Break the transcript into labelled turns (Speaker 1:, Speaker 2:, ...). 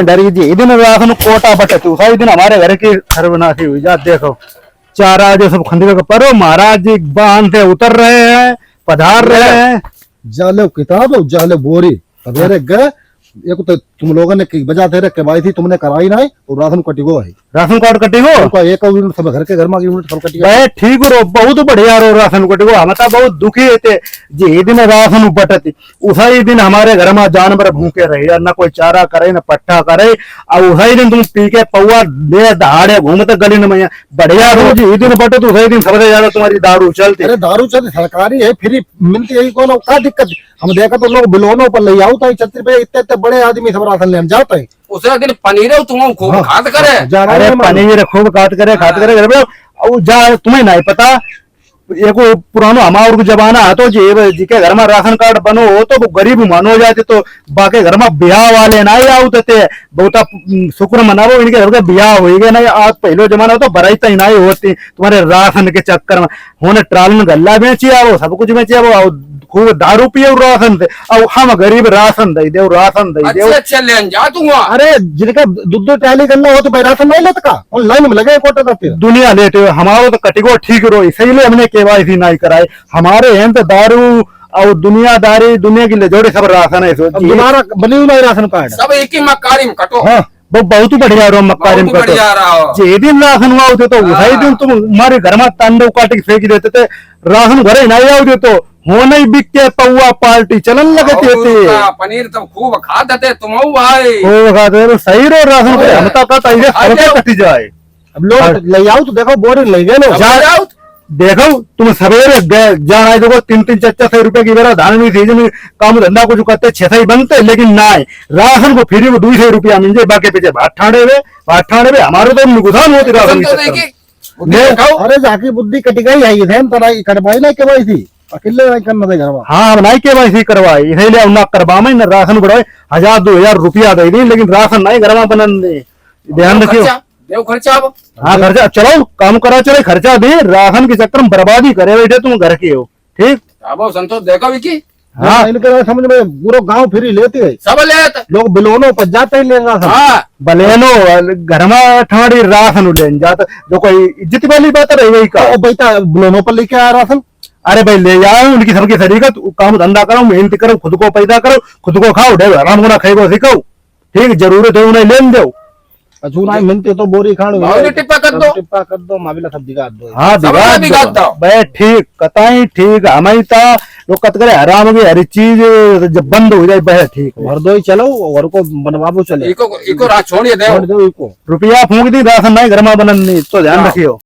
Speaker 1: डरी जी दिन राशन कोटा बटे तू सही दिन हमारे घर की सर्वनाशी हुई जा देखो चारा जो सब खंडीर परो महाराज जी बांध से उतर रहे हैं पधार रहे हैं।
Speaker 2: जाले किताब जाले बोरी सवेरे गए एक तो तुम लोगों ने बजा दे रखे भाई थी तुमने कराई नहीं और राशन कटी गो है
Speaker 1: राशन कार्ड कटी हो
Speaker 2: एक यूनिट सब घर के घर में यूनिट सब कटी
Speaker 1: भाई ठीक रो बहुत बढ़िया रो राशन कटी गो हम तो बहुत दुखी थे जी दिन राशन बटती उसी दिन हमारे घर में जानवर भूखे रहे न कोई चारा करे न पट्टा करे और उसी दिन तुम पी के पौआ दे दहाड़े घूमते गली में बढ़िया रो जी दिन बटे तो उसी दिन सबसे ज्यादा तुम्हारी दारू चलती।
Speaker 2: अरे दारू चलती सरकारी है फ्री मिलती है कौन क्या दिक्कत हम देखा तो लोग बिलोनों पर ले आओ 36 रुपए इतने बड़े आदमी सब राशन लेने जाते हैं।
Speaker 3: उसे दिन पनीर तुम खूब खात करे
Speaker 1: अरे पनीर खूब खात करे घर में जा तुम्हें नहीं पता एक पुरानो हमार जमाना है तो जी के घर में राशन कार्ड बनो हो तो वो गरीब मानो जाते तो बाकी घर में ब्याह वाले ना ही आते थे बहुत शुक्र मनावो इनके घर का ब्याह हो गए ना आज पहले जमाना तो बराइता ही नहीं होती तुम्हारे राशन के चक्कर में होने ट्राल में गल्ला बेची आओ सब कुछ बेची आओ खूब दारू पिए राशन दे और हम गरीब राशन दे दे राशन दे दे
Speaker 3: अच्छा ले जा तू
Speaker 2: अरे जिनका दूध टैली करना हो तो भाई राशन नहीं लेता का ऑनलाइन में लगे कोटा जाते
Speaker 1: दुनिया लेटे हमारो तो कटिगो ठीक रो इसीलिए हमने केवाईसी नहीं कराई हमारे हैं तो दारू और दुनियादारी दुनिया की ले जोड़े सब राशन है
Speaker 2: तुम्हारा बनी हुई राशन कार्ड
Speaker 3: सब एक ही मक्कारी में कटो
Speaker 1: हाँ वो बहुत बढ़िया रो मक्कारिम कटो जे दिन राशन हुआ होते तो उसी दिन तुम हमारे घर में तांडव काट के फेंक देते थे राशन घरे नहीं आओ तो होने ही बिक के पौआ पार्टी चलन लगती थी
Speaker 3: पनीर तो खूब खा देते तुम भाई
Speaker 1: खूब खाते तो सही रो राशन हम तो कहता है कटी जाए
Speaker 2: अब लोग ले आओ तो देखो बोरी ले गए ना
Speaker 1: देखो तुम सवेरे जाना है देखो 3-4 रुपए की बेरा धान में सीजन में काम धंधा कुछ करते 6 बनते लेकिन ना राशन को फिर 200 रुपया मिल जाए बाकी पीछे भात ठाणे वे हमारे तो नुकसान होती राशन
Speaker 2: अरे जाकी बुद्धि कटी गई है करवाई ना केवाई थी अकेले नहीं करना था घर
Speaker 1: हाँ नहीं केवाईसी करवाई इसलिए ना करवावे न राशन बढ़ाए 1000-2000 रुपया दे दी लेकिन राशन नहीं घर में बनन दे ध्यान रखियो
Speaker 3: देव खर्चा अब
Speaker 1: हाँ खर्चा चलो काम करा चले खर्चा दे राशन के चक्कर में बर्बादी करे बैठे तुम घर के हो ठीक
Speaker 3: अब संतोष देखो विकी
Speaker 2: हाँ इनके समझ में पूरा गांव फ्री लेते है
Speaker 3: सब लेते
Speaker 2: लोग बिलोनो पर जाते ही ले राशन
Speaker 3: हाँ
Speaker 1: बलेनो घर में ठाड़ी राशन ले जाता जो कोई इज्जत वाली बात रही गई का
Speaker 2: बेटा बिलोनो पर लेके आया राशन
Speaker 1: अरे भाई ले जाओ उनकी सबकी तरीका काम धंधा करो मेहनत करो खुद को पैदा करो खुद को खाओ ढेर आराम होना खाएगो सीखो ठीक जरूरत है उन्हें लेन दो
Speaker 2: अजूना मिलते तो बोरी खाण
Speaker 3: टिप्पा
Speaker 2: कर दो माविला सब दिगा दो
Speaker 1: हाँ दिगा दो भाई ठीक कताई ठीक हमारी ता लोग कत करे आराम की हर चीज जब बंद हो जाए वह ठीक
Speaker 2: भर दो ही चलो और को बनवाबो चले
Speaker 3: इको रात छोड़िए दे
Speaker 2: दो इको
Speaker 1: रुपया फूंक दी राशन नहीं घर में बनन नहीं तो ध्यान रखियो।